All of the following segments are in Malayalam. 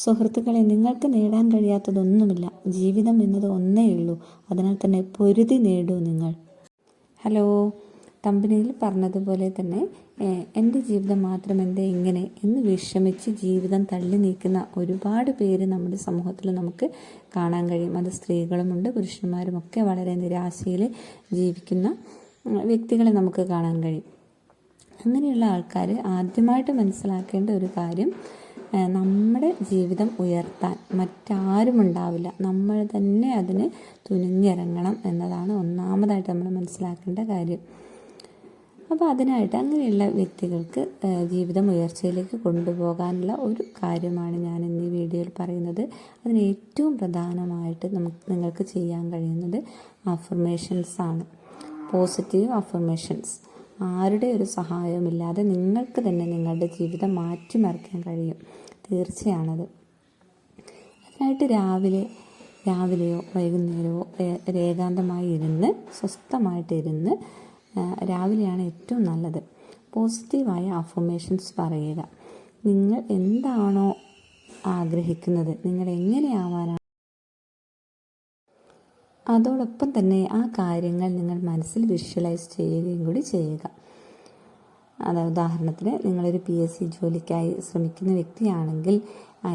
സുഹൃത്തുക്കളെ, നിങ്ങൾക്ക് നേടാൻ കഴിയാത്തതൊന്നുമില്ല. ജീവിതം എന്നത് ഒന്നേ ഉള്ളൂ. അതിനാൽ തന്നെ പൊരുതി നേടൂ നിങ്ങൾ. ഹലോ, കമ്പനിയിൽ പറഞ്ഞതുപോലെ തന്നെ എൻ്റെ ജീവിതം മാത്രം എന്തേ ഇങ്ങനെ എന്ന് വിഷമിച്ച് ജീവിതം തള്ളി നീക്കുന്ന ഒരുപാട് പേര് നമ്മുടെ സമൂഹത്തിൽ നമുക്ക് കാണാൻ കഴിയും. അത് സ്ത്രീകളുമുണ്ട്, പുരുഷന്മാരുമൊക്കെ വളരെ നിരാശയിൽ ജീവിക്കുന്ന വ്യക്തികളെ നമുക്ക് കാണാൻ കഴിയും. അങ്ങനെയുള്ള ആൾക്കാർ ആദ്യമായിട്ട് മനസ്സിലാക്കേണ്ട ഒരു കാര്യം, നമ്മുടെ ജീവിതം ഉയർത്താൻ മറ്റാരും ഉണ്ടാവില്ല, നമ്മൾ തന്നെ അതിന് തുനിഞ്ഞിറങ്ങണം എന്നതാണ് ഒന്നാമതായിട്ട് നമ്മൾ മനസ്സിലാക്കേണ്ട കാര്യം. അപ്പോൾ അതിനായിട്ട് അങ്ങനെയുള്ള വ്യക്തികൾക്ക് ജീവിതം ഉയർച്ചയിലേക്ക് കൊണ്ടുപോകാനുള്ള ഒരു കാര്യമാണ് ഞാൻ ഇന്ന് ഈ വീഡിയോയിൽ പറയുന്നത്. അതിന് ഏറ്റവും പ്രധാനമായിട്ട് നിങ്ങൾക്ക് ചെയ്യാൻ കഴിയുന്നത് അഫർമേഷൻസ് ആണ്. Positive affirmations. ആരുടെ ഒരു സഹായവുമില്ലാതെ നിങ്ങൾക്ക് തന്നെ നിങ്ങളുടെ ജീവിതം മാറ്റിമറിക്കാൻ കഴിയും. തീർച്ചയാണത്. അതിനായിട്ട് രാവിലെയോ വൈകുന്നേരമോ ഏകാന്തമായി ഇരുന്ന് സ്വസ്ഥമായിട്ടിരുന്ന്, രാവിലെയാണ് ഏറ്റവും നല്ലത്, പോസിറ്റീവായ അഫർമേഷൻസ് പറയുക. നിങ്ങൾ എന്താണോ ആഗ്രഹിക്കുന്നത്, നിങ്ങൾ എങ്ങനെയാവാനാണ്, അതോടൊപ്പം തന്നെ ആ കാര്യങ്ങൾ നിങ്ങൾ മനസ്സിൽ വിഷ്വലൈസ് ചെയ്യുകയും കൂടി ചെയ്യുക. ഉദാഹരണത്തിന്, നിങ്ങളൊരു PSC ജോലിക്കായി ശ്രമിക്കുന്ന വ്യക്തിയാണെങ്കിൽ,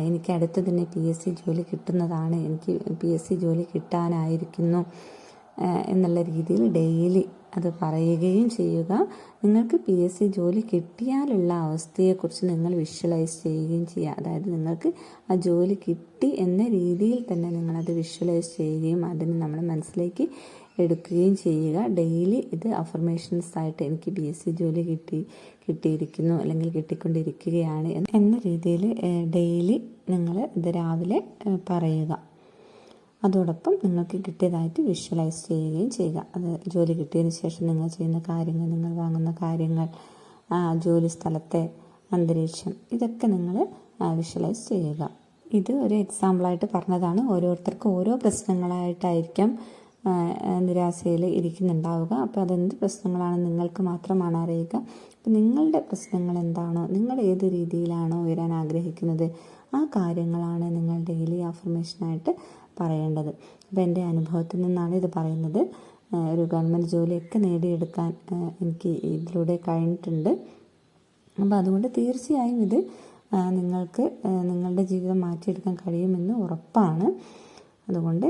എനിക്ക് അടുത്ത് തന്നെ PSC ജോലി കിട്ടുന്നതാണ്, എനിക്ക് PSC ജോലി കിട്ടാനായിരിക്കുന്നു എന്നുള്ള രീതിയിൽ ഡെയിലി അത് പറയുകയും ചെയ്യുക. നിങ്ങൾക്ക് PSC ജോലി കിട്ടിയാലുള്ള അവസ്ഥയെക്കുറിച്ച് നിങ്ങൾ വിഷ്വലൈസ് ചെയ്യുകയും ചെയ്യുക. അതായത് നിങ്ങൾക്ക് ആ ജോലി കിട്ടി എന്ന രീതിയിൽ തന്നെ നിങ്ങളത് വിഷ്വലൈസ് ചെയ്യുകയും അതിന് നമ്മൾ മനസ്സിലേക്ക് എടുക്കുകയും ചെയ്യുക. ഡെയിലി ഇത് അഫർമേഷൻസ് ആയിട്ട് എനിക്ക് PSC ജോലി കിട്ടിയിരിക്കുന്നു അല്ലെങ്കിൽ കിട്ടിക്കൊണ്ടിരിക്കുകയാണ് എന്ന രീതിയിൽ ഡെയിലി നിങ്ങൾ ഇത് രാവിലെ പറയുക. അതോടൊപ്പം നിങ്ങൾക്ക് കിട്ടിയതായിട്ട് വിഷ്വലൈസ് ചെയ്യുകയും ചെയ്യുക. അത് ജോലി കിട്ടിയതിന് ശേഷം നിങ്ങൾ ചെയ്യുന്ന കാര്യങ്ങൾ, നിങ്ങൾ വാങ്ങുന്ന കാര്യങ്ങൾ, ജോലി സ്ഥലത്തെ അന്തരീക്ഷം, ഇതൊക്കെ നിങ്ങൾ വിഷ്വലൈസ് ചെയ്യുക. ഇത് ഒരു എക്സാമ്പിളായിട്ട് പറഞ്ഞതാണ്. ഓരോരുത്തർക്കും ഓരോ പ്രശ്നങ്ങളായിട്ടായിരിക്കാം നിരാശയിൽ ഇരിക്കുന്നുണ്ടാവുക. അപ്പോൾ അതെന്ത് പ്രശ്നങ്ങളാണെന്ന് നിങ്ങൾക്ക് മാത്രമാണ് അറിയുക. അപ്പോൾ നിങ്ങളുടെ പ്രശ്നങ്ങൾ എന്താണോ, നിങ്ങൾ ഏത് രീതിയിലാണോ ഉയരാൻ ആഗ്രഹിക്കുന്നത്, ആ കാര്യങ്ങളാണ് നിങ്ങൾ ഡെയിലി അഫർമേഷനായിട്ട് പറയേണ്ടത്. അപ്പോൾ എൻ്റെ അനുഭവത്തിൽ നിന്നാണ് ഇത് പറയുന്നത്. ഒരു ഗവൺമെൻറ് ജോലിയൊക്കെ നേടിയെടുക്കാൻ എനിക്ക് ഇതിലൂടെ കഴിഞ്ഞിട്ടുണ്ട്. അപ്പോൾ അതുകൊണ്ട് തീർച്ചയായും ഇത് നിങ്ങൾക്ക് നിങ്ങളുടെ ജീവിതം മാറ്റിയെടുക്കാൻ കഴിയുമെന്ന് ഉറപ്പാണ്. അതുകൊണ്ട്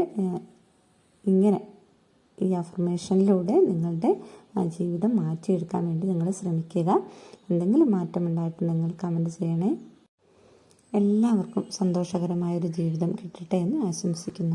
ഇങ്ങനെ ഈ അഫർമേഷനിലൂടെ നിങ്ങളുടെ ജീവിതം മാറ്റിയെടുക്കാൻ വേണ്ടി നിങ്ങൾ ശ്രമിക്കുക. എന്തെങ്കിലും മാറ്റമുണ്ടായിട്ട് നിങ്ങൾ കമൻറ്റ് ചെയ്യണേ. എല്ലാവർക്കും സന്തോഷകരമായൊരു ജീവിതം കിട്ടട്ടെ എന്ന് ആശംസിക്കുന്നു.